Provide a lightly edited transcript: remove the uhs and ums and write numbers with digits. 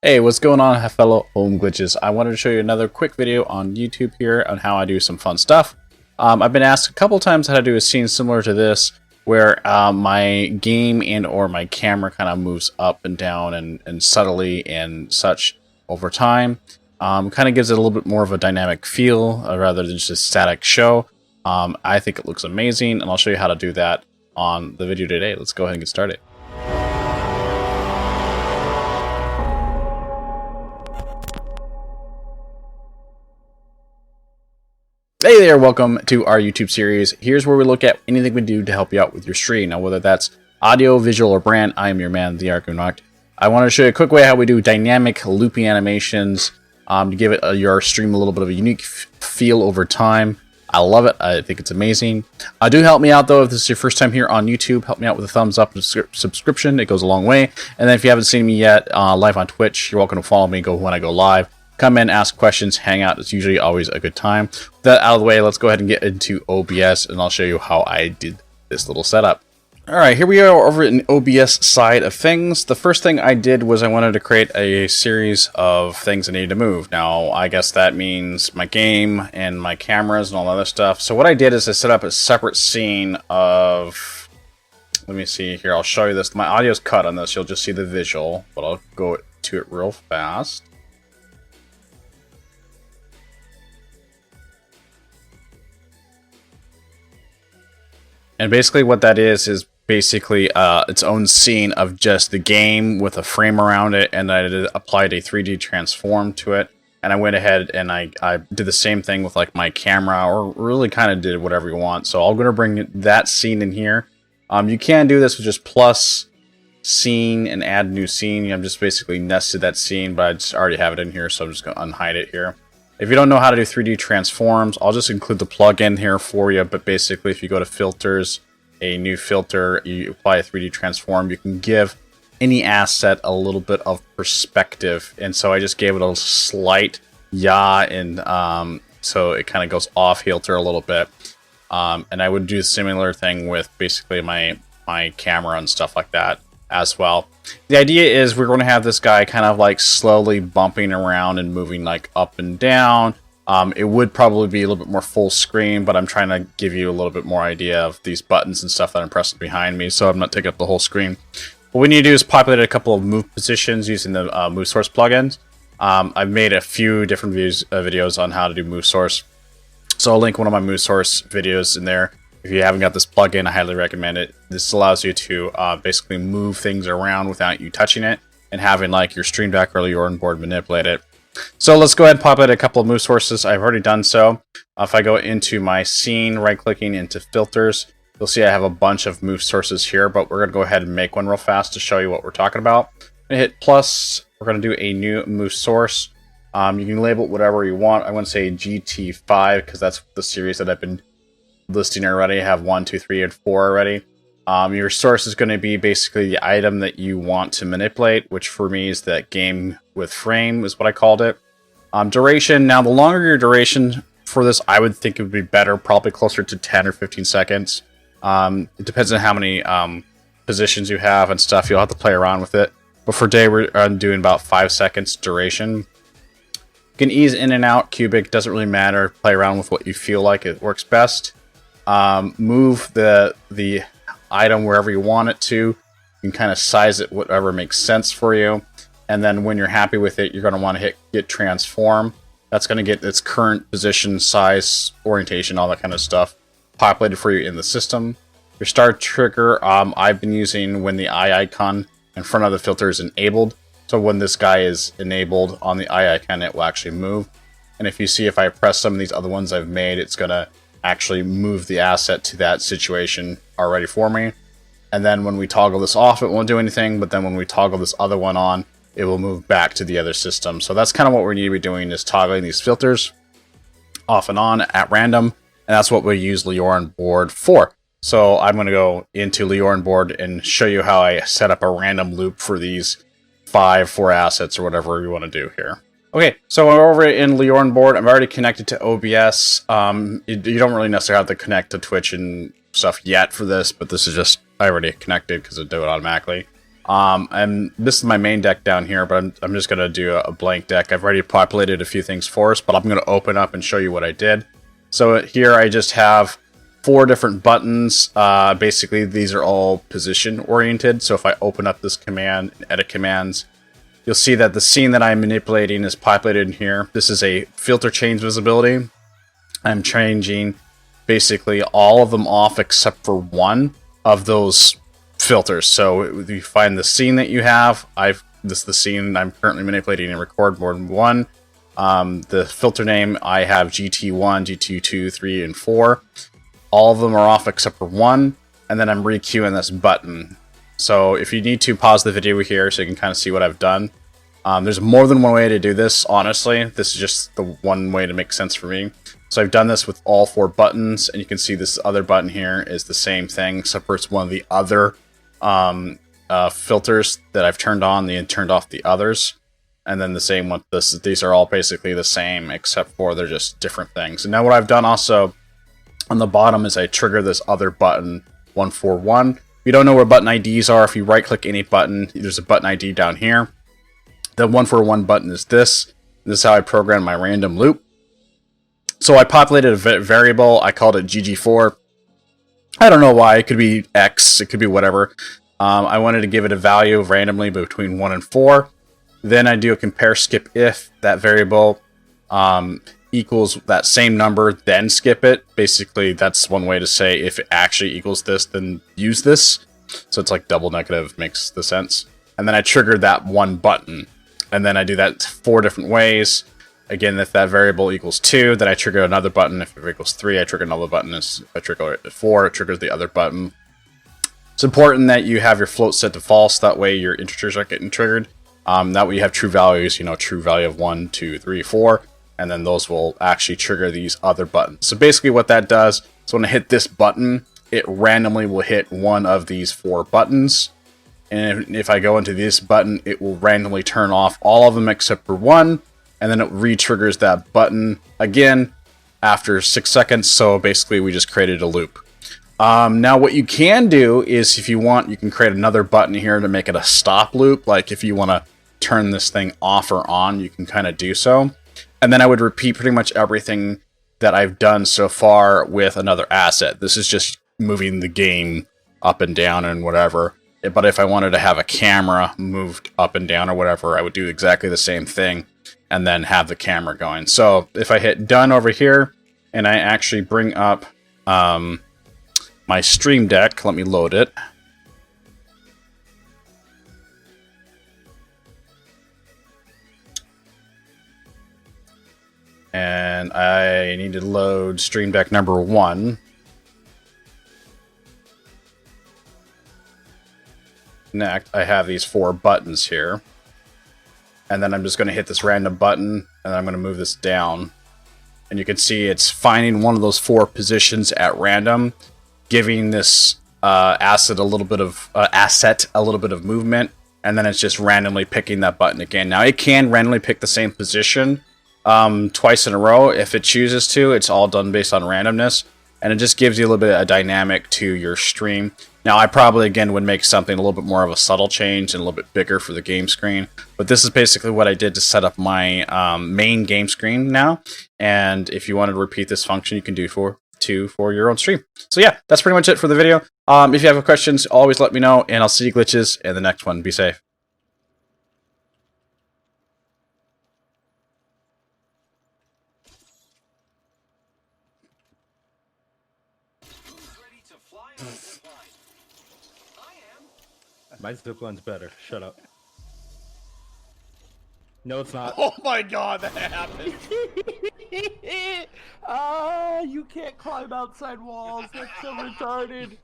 Hey, what's going on, fellow home glitches? I wanted to show you another quick video on YouTube here on how I do some fun stuff. I've been asked a couple times how to do a scene similar to this, where my game and or my camera kind of moves up and down and subtly and such over time. Kind of gives it a little bit more of a dynamic feel rather than just a static show. I think it looks amazing, and I'll show you how to do that on the video today. Let's go ahead and get started. Hey there, welcome to our YouTube series. Here's where we look at anything we do to help you out with your stream. Now, whether that's audio, visual, or brand, I am your man, the Archonaught. I want to show you a quick way how we do dynamic looping animations to give it your stream a little bit of a unique feel over time. I love it. I think it's amazing. Do help me out, though, if this is your first time here on YouTube. Help me out with a thumbs up and subscription. It goes a long way. And then if you haven't seen me yet live on Twitch, you're welcome to follow me when I go live. Come in, ask questions, hang out. It's usually always a good time. With that out of the way, let's go ahead and get into OBS, and I'll show you how I did this little setup. Alright, here we are over in OBS side of things. The first thing I did was I wanted to create a series of things I needed to move. Now, I guess that means my game and my cameras and all that other stuff. So what I did is I set up a separate scene of... Let me see here, I'll show you this. My audio's cut on this, you'll just see the visual, but I'll go to it real fast. And basically what that is basically its own scene of just the game with a frame around it, and I applied a 3D transform to it. And I went ahead and I did the same thing with like my camera, or really kind of did whatever you want. So I'm going to bring that scene in here. You can do this with just plus scene and add new scene. I'm just basically nested that scene, but I just already have it in here, so I'm just going to unhide it here. If you don't know how to do 3D transforms, I'll just include the plugin here for you. But basically, if you go to filters, a new filter, you apply a 3D transform, you can give any asset a little bit of perspective. And so I just gave it a slight yaw, and so it kind of goes off kilter a little bit. And I would do a similar thing with basically my camera and stuff like that as well. The idea is we're going to have this guy kind of like slowly bumping around and moving like up and down. It would probably be a little bit more full screen, but I'm trying to give you a little bit more idea of these buttons and stuff that I'm pressing behind me, so I'm not taking up the whole screen. What we need to do is populate a couple of move positions using the move source plugins. I've made a few different videos on how to do move source, so I'll link one of my move source videos in there. If you haven't got this plugin, I highly recommend it. This allows you to basically move things around without you touching it and having like your stream deck or your board manipulate it. So let's go ahead and populate a couple of move sources. I've already done so. If I go into my scene, right-clicking into filters, you'll see I have a bunch of move sources here, but we're going to go ahead and make one real fast to show you what we're talking about. I'm going to hit plus. We're going to do a new move source. You can label it whatever you want. I want to say GT5 because that's the series that I've been listing already. I have 1, 2, 3, and 4 already. Your source is going to be basically the item that you want to manipulate, which for me is that game with frame is what I called it. Duration. Now, the longer your duration for this, I would think it would be better, probably closer to 10 or 15 seconds. It depends on how many positions you have and stuff. You'll have to play around with it. But for today, we're doing about 5 seconds duration. You can ease in and out. Cubic, doesn't really matter. Play around with what you feel like it works best. Move the item wherever you want it to. You can kind of size it whatever makes sense for you. And then when you're happy with it, you're going to want to hit get transform. That's going to get its current position, size, orientation, all that kind of stuff populated for you in the system. Your start trigger, I've been using when the eye icon in front of the filter is enabled. So when this guy is enabled on the eye icon, it will actually move. And if you see, if I press some of these other ones I've made, it's going to actually move the asset to that situation already for me. And then when we toggle this off, it won't do anything. But then when we toggle this other one on, it will move back to the other system. So that's kind of what we need to be doing, is toggling these filters off and on at random. And that's what we use Leorin board for. So I'm going to go into Leorin board and show you how I set up a random loop for these 4 assets or whatever we want to do here. Okay, so we're over in Leorin board. I'm already connected to OBS. You don't really necessarily have to connect to Twitch and stuff yet for this, but this is just, I already connected because it do it automatically. And this is my main deck down here, but I'm just going to do a blank deck. I've already populated a few things for us, but I'm going to open up and show you what I did. So here I just have 4 different buttons. Basically, these are all position oriented. So if I open up this command, edit commands, you'll see that the scene that I'm manipulating is populated in here. This is a filter change visibility. I'm changing basically all of them off except for one of those filters. So if you find the scene that you have, this is the scene I'm currently manipulating in record mode 1. The filter name, I have GT1, GT2, 2, 3, and 4. All of them are off except for one, and then I'm re-queuing this button. So if you need to, pause the video here so you can kind of see what I've done. There's more than one way to do this, honestly. This is just the one way to make sense for me. So I've done this with all 4 buttons, and you can see this other button here is the same thing, except for it's one of the other filters that I've turned on, and turned off the others. And then the same with this. These are all basically the same, except for they're just different things. And now what I've done also on the bottom is I trigger this other button, 141. If you don't know where button IDs are, if you right-click any button, there's a button ID down here. The 141 button is this. This is how I program my random loop. So I populated a variable. I called it GG4. I don't know why. It could be X. It could be whatever. I wanted to give it a value randomly between 1 and 4. Then I do a compare skip if that variable equals that same number, then skip it. Basically, that's one way to say if it actually equals this, then use this. So it's like double negative, makes the sense. And then I trigger that one button. And then I do that 4 different ways. Again, if that variable equals 2, then I trigger another button. If it equals 3, I trigger another button. If I trigger it at 4, it triggers the other button. It's important that you have your float set to false. That way your integers aren't getting triggered. That way you have true values, true value of 1, 2, 3, 4. And then those will actually trigger these other buttons. So basically what that does is when I hit this button, it randomly will hit one of these 4 buttons. And if I go into this button, it will randomly turn off all of them except for one. And then it re-triggers that button again after 6 seconds. So basically we just created a loop. Now what you can do is if you want, you can create another button here to make it a stop loop. Like if you want to turn this thing off or on, you can kind of do so. And then I would repeat pretty much everything that I've done so far with another asset. This is just moving the game up and down and whatever. But if I wanted to have a camera moved up and down or whatever, I would do exactly the same thing and then have the camera going. So if I hit done over here and I actually bring up my Stream Deck, let me load it. And I need to load Stream Deck number 1. Next, I have these 4 buttons here. And then I'm just going to hit this random button, and I'm going to move this down. And you can see it's finding one of those 4 positions at random, giving this asset a little bit of movement, and then it's just randomly picking that button again. Now it can randomly pick the same position twice in a row if it chooses to. It's all done based on randomness, and it just gives you a little bit of dynamic to your stream. Now I probably again would make something a little bit more of a subtle change and a little bit bigger for the game screen, but this is basically what I did to set up my main game screen now. And if you wanted to repeat this function, you can do for your own stream. So yeah, that's pretty much it for the video. If you have questions, always let me know, and I'll see you glitches in the next one. Be safe. My zipline's better. Shut up. No, it's not. Oh my god, that happened. You can't climb outside walls. That's so retarded.